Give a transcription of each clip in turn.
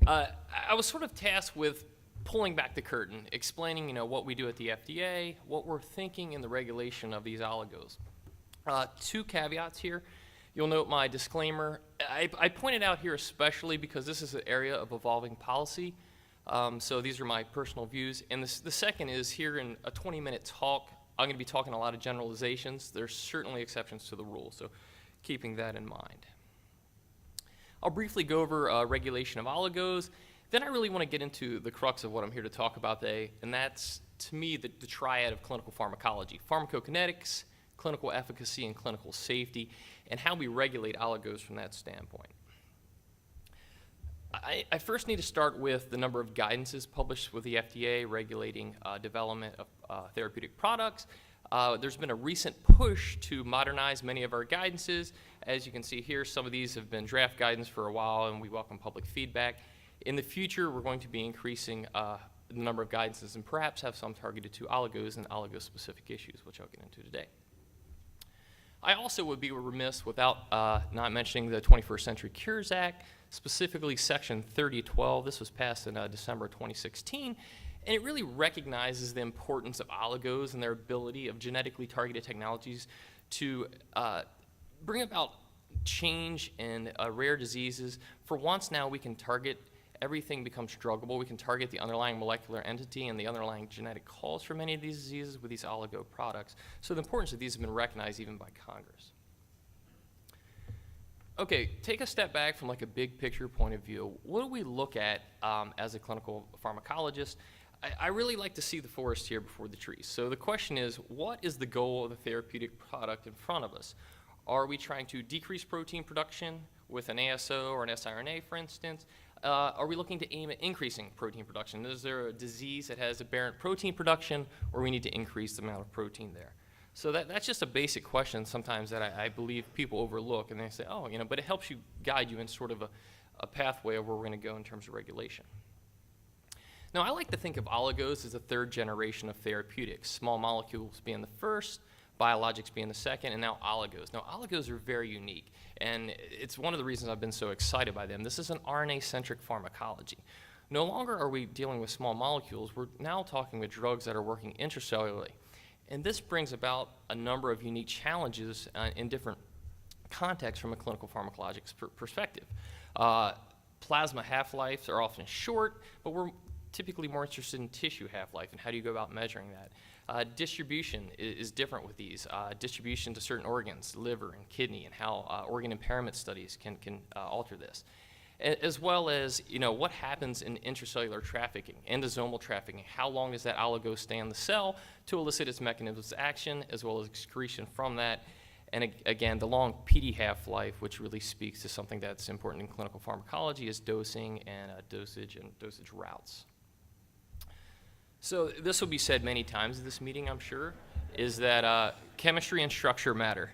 I was sort of tasked with pulling back the curtain, explaining, what we do at the FDA, what we're thinking in the regulation of these oligos. Two caveats here. You'll note my disclaimer. I pointed out here especially because this is an area of evolving policy. So these are my personal views. And the second is here in a 20-minute talk, I'm going to be talking a lot of generalizations. There's certainly exceptions to the rule, so keeping that in mind. I'll briefly go over regulation of oligos. Then I really want to get into the crux of what I'm here to talk about today, and that's, to me, the triad of clinical pharmacology: pharmacokinetics, clinical efficacy, and clinical safety, and how we regulate oligos from that standpoint. I first need to start with the number of guidances published with the FDA regulating development of therapeutic products. There's been a recent push to modernize many of our guidances. As you can see here, some of these have been draft guidance for a while, and we welcome public feedback. In the future, we're going to be increasing the number of guidances and perhaps have some targeted to oligos and oligo-specific issues, which I'll get into today. I also would be remiss without not mentioning the 21st Century Cures Act, specifically Section 3012. This was passed in December 2016, and it really recognizes the importance of oligos and their ability of genetically targeted technologies to bring about change in rare diseases. For once now, we can target everything becomes druggable. We can target the underlying molecular entity and the underlying genetic cause for many of these diseases with these oligo products. So the importance of these has been recognized even by Congress. Okay, take a step back from like a big picture point of view. What do we look at as a clinical pharmacologist? I really like to see the forest here before the trees. So the question is, what is the goal of the therapeutic product in front of us? Are we trying to decrease protein production with an ASO or an siRNA, for instance? Are we looking to aim at increasing protein production? Is there a disease that has aberrant protein production, or we need to increase the amount of protein there? So that's just a basic question sometimes that I believe people overlook, and they say, oh, but it helps you guide you in sort of a pathway of where we're going to go in terms of regulation. Now, I like to think of oligos as a third generation of therapeutics, small molecules being the first, biologics being the second, and now oligos. Now, oligos are very unique, and it's one of the reasons I've been so excited by them. This is an RNA-centric pharmacology. No longer are we dealing with small molecules. We're now talking with drugs that are working intracellularly. And this brings about a number of unique challenges in different contexts from a clinical pharmacologic perspective. Plasma half-lives are often short, but we're typically more interested in tissue half-life and how do you go about measuring that. Distribution is different with these. Distribution to certain organs, liver and kidney, and how organ impairment studies can alter this. As well as, what happens in intracellular trafficking, endosomal trafficking. How long does that oligo stay in the cell to elicit its mechanisms of action, as well as excretion from that. And again, the long PD half-life, which really speaks to something that's important in clinical pharmacology, is dosing and dosage routes. So this will be said many times at this meeting, I'm sure, is that chemistry and structure matter.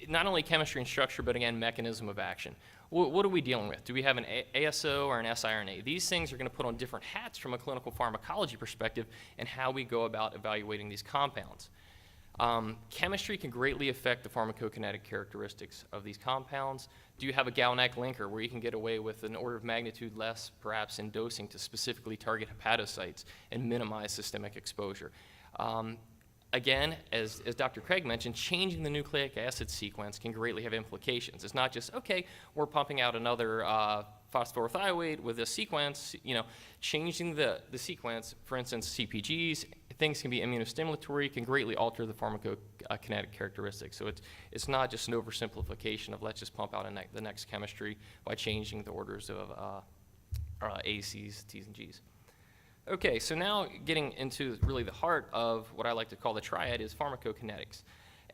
Not only chemistry and structure, but again, mechanism of action. What are we dealing with? Do we have an ASO or an siRNA? These things are going to put on different hats from a clinical pharmacology perspective and how we go about evaluating these compounds. Chemistry can greatly affect the pharmacokinetic characteristics of these compounds. Do you have a GalNAc linker where you can get away with an order of magnitude less, perhaps in dosing, to specifically target hepatocytes and minimize systemic exposure? Again, as Dr. Craig mentioned, changing the nucleic acid sequence can greatly have implications. It's not just, okay, we're pumping out another phosphorothioate with this sequence, changing the sequence, for instance, CpGs, things can be immunostimulatory, can greatly alter the pharmacokinetic characteristics. So it's not just an oversimplification of let's just pump out the next chemistry by changing the orders of ACs, Ts, and Gs. Okay, so now getting into really the heart of what I like to call the triad is pharmacokinetics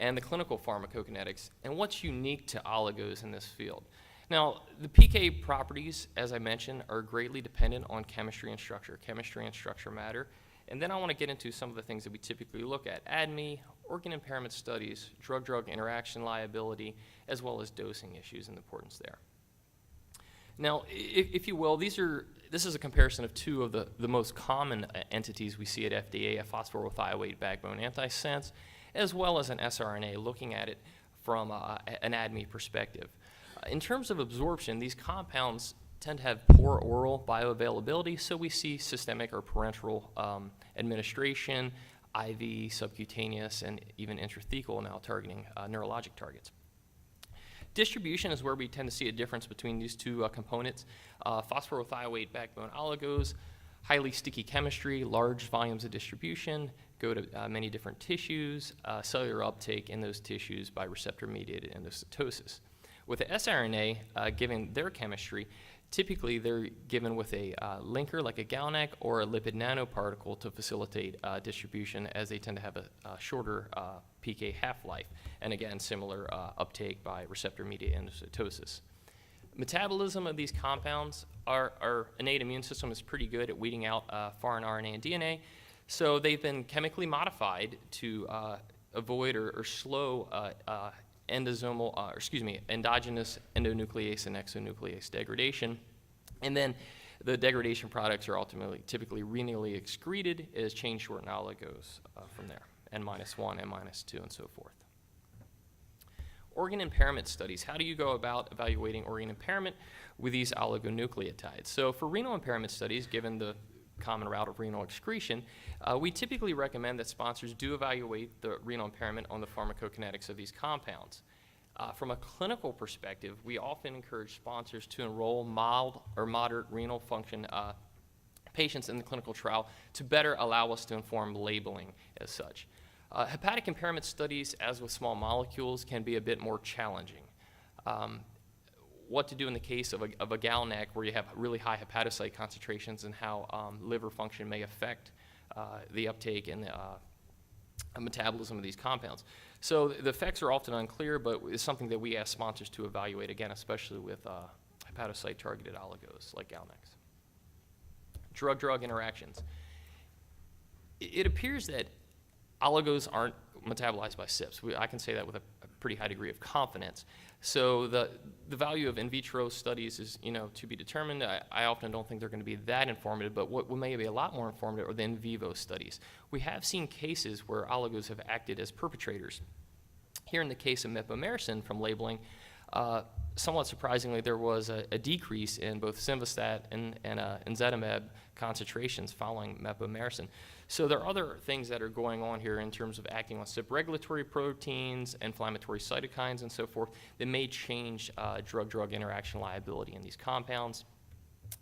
and the clinical pharmacokinetics and what's unique to oligos in this field. Now, the PK properties, as I mentioned, are greatly dependent on chemistry and structure. Chemistry and structure matter. And then I want to get into some of the things that we typically look at: ADME, organ impairment studies, drug-drug interaction liability, as well as dosing issues and the importance there. Now, if you will, this is a comparison of two of the most common entities we see at FDA, a phosphorothioate backbone antisense, as well as an siRNA, looking at it from an ADME perspective. In terms of absorption, these compounds tend to have poor oral bioavailability, so we see systemic or parenteral administration, IV, subcutaneous, and even intrathecal now targeting neurologic targets. Distribution is where we tend to see a difference between these two components. Phosphorothioate backbone oligos, highly sticky chemistry, large volumes of distribution, go to many different tissues, cellular uptake in those tissues by receptor-mediated endocytosis. With the siRNA, given their chemistry, typically they're given with a linker like a GalNAc or a lipid nanoparticle to facilitate distribution, as they tend to have a shorter PK half-life, and again, similar uptake by receptor-mediated endocytosis. Metabolism of these compounds, our innate immune system is pretty good at weeding out foreign RNA and DNA, so they've been chemically modified to avoid or slow endogenous endonuclease and exonuclease degradation. And then the degradation products are ultimately typically renally excreted as chain-shortened oligos from there, N-1, N-2, and so forth. Organ impairment studies. How do you go about evaluating organ impairment with these oligonucleotides? So for renal impairment studies, given the common route of renal excretion, we typically recommend that sponsors do evaluate the renal impairment on the pharmacokinetics of these compounds. From a clinical perspective, we often encourage sponsors to enroll mild or moderate renal function patients in the clinical trial to better allow us to inform labeling as such. Hepatic impairment studies, as with small molecules, can be a bit more challenging. What to do in the case of a GalNAc where you have really high hepatocyte concentrations, and how liver function may affect the uptake and the metabolism of these compounds. So the effects are often unclear, but it's something that we ask sponsors to evaluate, again, especially with hepatocyte-targeted oligos like GalNAcs. Drug-drug interactions. It appears that oligos aren't metabolized by CYPs. I can say that with a pretty high degree of confidence. So the value of in vitro studies is, to be determined. I often don't think they're going to be that informative, but what may be a lot more informative are the in vivo studies. We have seen cases where oligos have acted as perpetrators. Here in the case of mepomericin from labeling, somewhat surprisingly, there was a decrease in both simvastatin and ezetimibe concentrations following mepomericin. So there are other things that are going on here in terms of acting on CYP regulatory proteins, inflammatory cytokines, and so forth that may change drug-drug interaction liability in these compounds.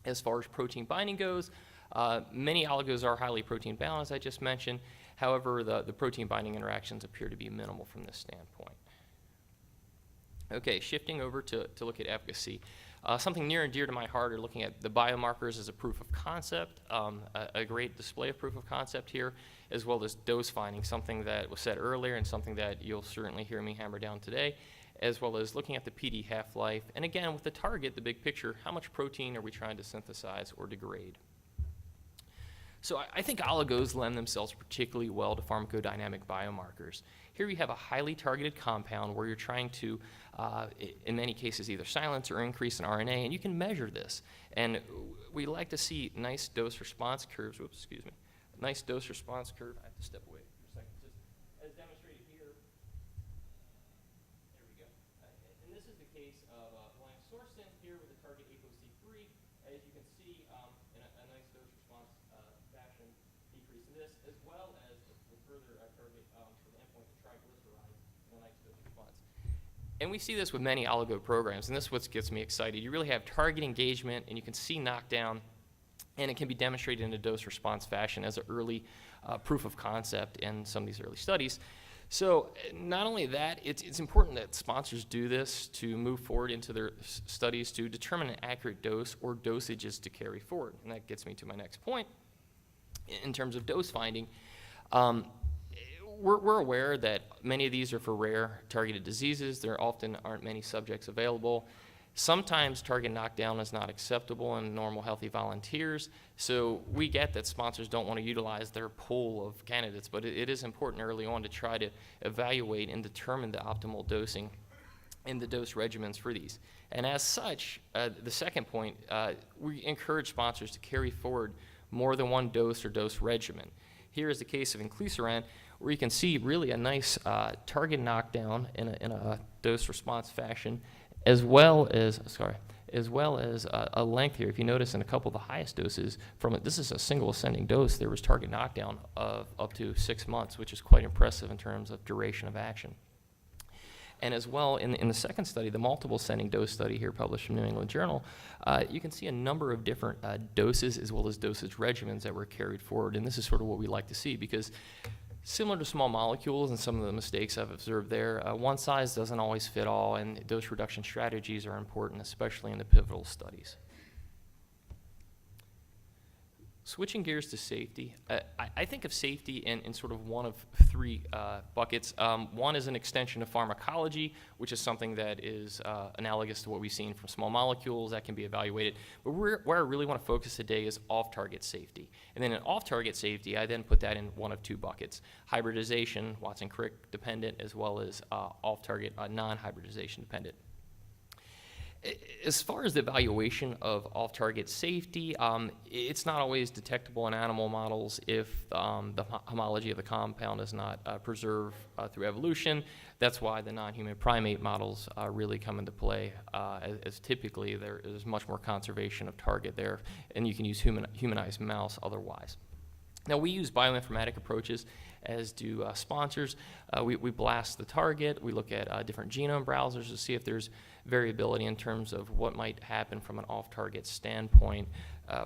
As far as protein binding goes, many oligos are highly protein bound, as I just mentioned. However, the protein binding interactions appear to be minimal from this standpoint. Okay, shifting over to look at efficacy. Something near and dear to my heart are looking at the biomarkers as a proof of concept, a great display of proof of concept here, as well as dose finding, something that was said earlier and something that you'll certainly hear me hammer down today, as well as looking at the PD half-life. And again, with the target, the big picture, how much protein are we trying to synthesize or degrade? So I think oligos lend themselves particularly well to pharmacodynamic biomarkers. Here you have a highly targeted compound where you're trying to, in many cases, either silence or increase an RNA, and you can measure this. And we like to see nice dose response curves. Whoops, excuse me. Nice dose response curve. I have to step away for a second. Just as demonstrated here. There we go. And this is the case of lamsorsen here with the target ApoC3. As you can see, in a nice dose response fashion, decrease in this, as well as the further target for the endpoint, the triglycerides, in a nice dose response. And we see this with many oligo programs, and this is what gets me excited. You really have target engagement, and you can see knockdown, and it can be demonstrated in a dose-response fashion as an early proof of concept in some of these early studies. So not only that, it's important that sponsors do this to move forward into their studies to determine an accurate dose or dosages to carry forward. And that gets me to my next point in terms of dose finding. We're aware that many of these are for rare targeted diseases. There often aren't many subjects available. Sometimes target knockdown is not acceptable in normal healthy volunteers. So we get that sponsors don't want to utilize their pool of candidates, but it is important early on to try to evaluate and determine the optimal dosing and the dose regimens for these. And as such, the second point, we encourage sponsors to carry forward more than one dose or dose regimen. Here is the case of inclisiran, where you can see really a nice target knockdown in a dose response fashion, as well as as well as a length here. If you notice in a couple of the highest doses, this is a single ascending dose, there was target knockdown of up to 6 months, which is quite impressive in terms of duration of action. And as well, in the second study, the multiple ascending dose study here published from New England Journal, you can see a number of different doses as well as dosage regimens that were carried forward. And this is sort of what we like to see, because similar to small molecules and some of the mistakes I've observed there, one size doesn't always fit all, and dose reduction strategies are important, especially in the pivotal studies. Switching gears to safety, I think of safety in sort of one of three buckets. One is an extension of pharmacology, which is something that is analogous to what we've seen from small molecules that can be evaluated. But where I really want to focus today is off-target safety. And then in off-target safety, I then put that in one of two buckets: hybridization, Watson-Crick dependent, as well as off-target non-hybridization dependent. As far as the evaluation of off-target safety, it's not always detectable in animal models if the homology of the compound is not preserved through evolution. That's why the non-human primate models really come into play, as typically there is much more conservation of target there, and you can use humanized mouse otherwise. Now, we use bioinformatic approaches, as do sponsors. We blast the target. We look at different genome browsers to see if there's variability in terms of what might happen from an off-target standpoint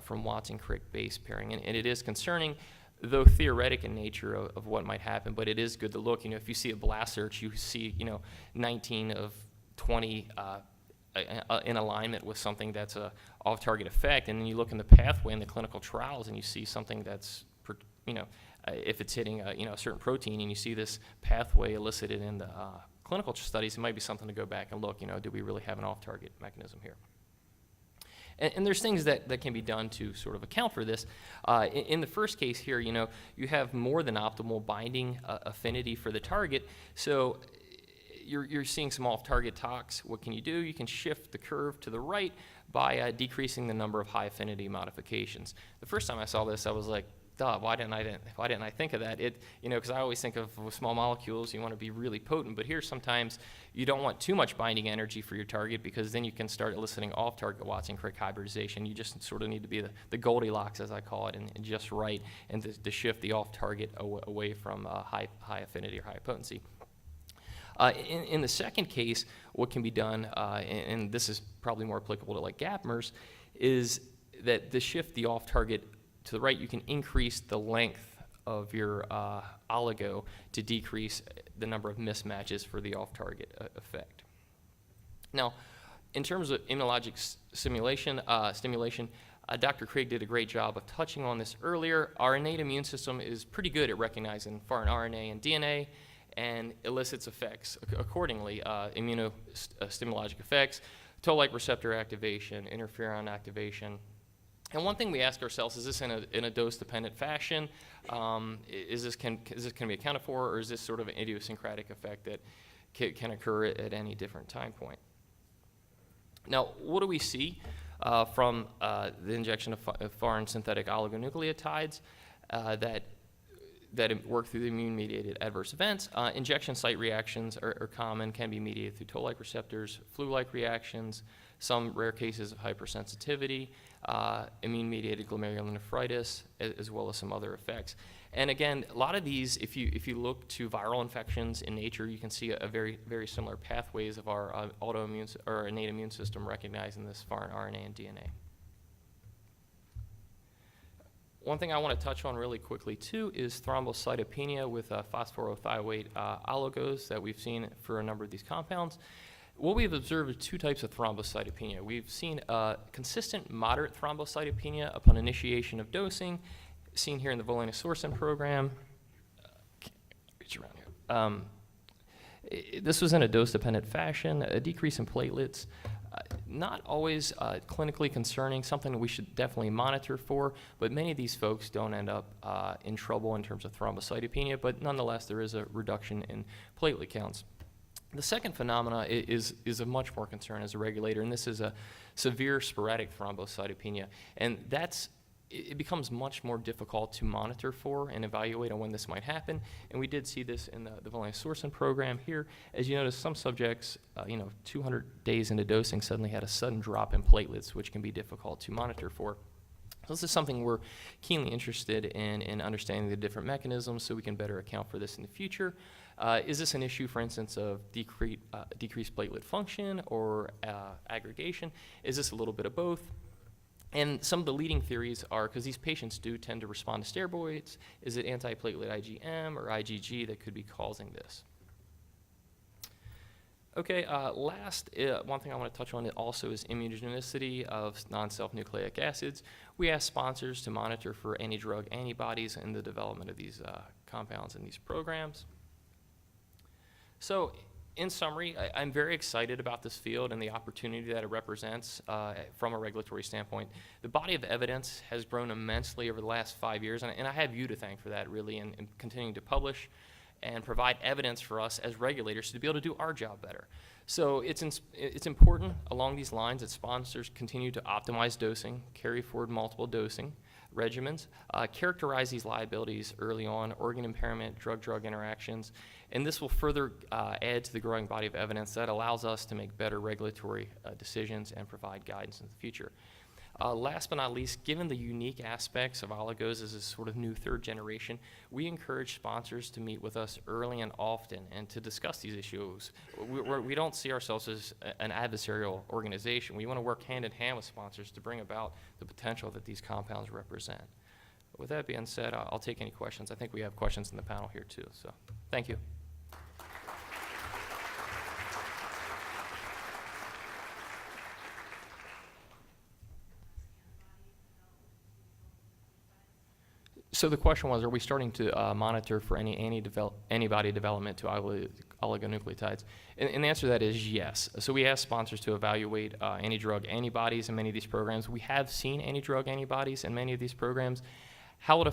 from Watson-Crick base pairing. And it is concerning, though theoretic in nature of what might happen, but it is good to look. If you see a blast search, you see 19 of 20 in alignment with something that's a off-target effect, and then you look in the pathway in the clinical trials and you see something that's if it's hitting a certain protein, and you see this pathway elicited in the clinical studies, it might be something to go back and look. Do we really have an off-target mechanism here? And there's things that can be done to sort of account for this. In the first case here, you have more than optimal binding affinity for the target, so you're seeing some off-target tox. What can you do? You can shift the curve to the right by decreasing the number of high-affinity modifications. The first time I saw this, I was like, duh, why didn't I think of that? Because I always think of small molecules, you want to be really potent, but here sometimes you don't want too much binding energy for your target, because then you can start eliciting off-target Watson-Crick hybridization. You just sort of need to be the Goldilocks, as I call it, and just right, and to shift the off-target away from high affinity or high potency. In the second case, what can be done, and this is probably more applicable to like gapmers, is that to shift the off-target to the right, you can increase the length of your oligo to decrease the number of mismatches for the off-target effect. Now, in terms of immunologic stimulation, Dr. Craig did a great job of touching on this earlier. Our innate immune system is pretty good at recognizing foreign RNA and DNA and elicits effects accordingly, immunostimologic effects, toll-like receptor activation, interferon activation. And one thing we ask ourselves, is this in a dose-dependent fashion? Is this can be accounted for, or is this sort of an idiosyncratic effect that can occur at any different time point? Now, what do we see from the injection of foreign synthetic oligonucleotides that work through the immune-mediated adverse events? Injection site reactions are common, can be mediated through toll-like receptors, flu-like reactions, some rare cases of hypersensitivity, immune-mediated glomerulonephritis, as well as some other effects. And again, a lot of these, if you look to viral infections in nature, you can see a very, very similar pathways of our autoimmune or innate immune system recognizing this foreign RNA and DNA. One thing I want to touch on really quickly too is thrombocytopenia with phosphorothioate oligos that we've seen for a number of these compounds. What we've observed is two types of thrombocytopenia. We've seen consistent moderate thrombocytopenia upon initiation of dosing, seen here in the volanesorsen program. Reach around here. This was in a dose-dependent fashion, a decrease in platelets. Not always clinically concerning, something we should definitely monitor for, but many of these folks don't end up in trouble in terms of thrombocytopenia, but nonetheless there is a reduction in platelet counts. The second phenomena is of much more concern as a regulator, and this is a severe sporadic thrombocytopenia, and that's it becomes much more difficult to monitor for and evaluate on when this might happen. And we did see this in the Valencia program here. As you notice, some subjects, 200 days into dosing suddenly had a sudden drop in platelets, which can be difficult to monitor for. So this is something we're keenly interested in understanding the different mechanisms so we can better account for this in the future. Is this an issue, for instance, of decreased platelet function or aggregation? Is this a little bit of both? And some of the leading theories are, because these patients do tend to respond to steroids, is it antiplatelet IgM or IgG that could be causing this? Okay, last, one thing I want to touch on also is immunogenicity of non-self-nucleic acids. We ask sponsors to monitor for anti-drug antibodies in the development of these compounds in these programs. So, in summary, I'm very excited about this field and the opportunity that it represents from a regulatory standpoint. The body of evidence has grown immensely over the last 5 years, and I have you to thank for that, really, in continuing to publish and provide evidence for us as regulators to be able to do our job better. So it's important along these lines that sponsors continue to optimize dosing, carry forward multiple dosing regimens, characterize these liabilities early on, organ impairment, drug-drug interactions, and this will further add to the growing body of evidence that allows us to make better regulatory decisions and provide guidance in the future. Last but not least, given the unique aspects of oligos as a sort of new third generation, we encourage sponsors to meet with us early and often and to discuss these issues. We don't see ourselves as an adversarial organization. We want to work hand in hand with sponsors to bring about the potential that these compounds represent. With that being said, I'll take any questions. I think we have questions in the panel here too, so thank you. So the question was, are we starting to monitor for any antibody development to oligonucleotides? And the answer to that is yes. So we ask sponsors to evaluate anti-drug antibodies in many of these programs. We have seen anti-drug antibodies in many of these programs. How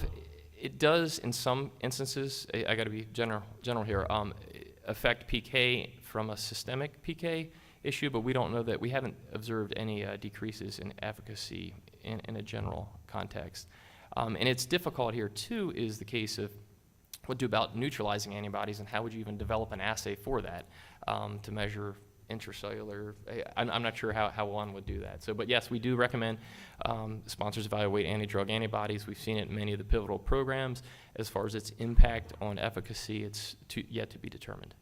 it does in some instances, I got to be general here, affect PK from a systemic PK issue, but we don't know that. We haven't observed any decreases in efficacy in a general context. And it's difficult here, too, is the case of what to do about neutralizing antibodies and how would you even develop an assay for that to measure intracellular. I'm not sure how one would do that. So, but yes, we do recommend sponsors evaluate anti-drug antibodies. We've seen it in many of the pivotal programs. As far as its impact on efficacy, it's yet to be determined.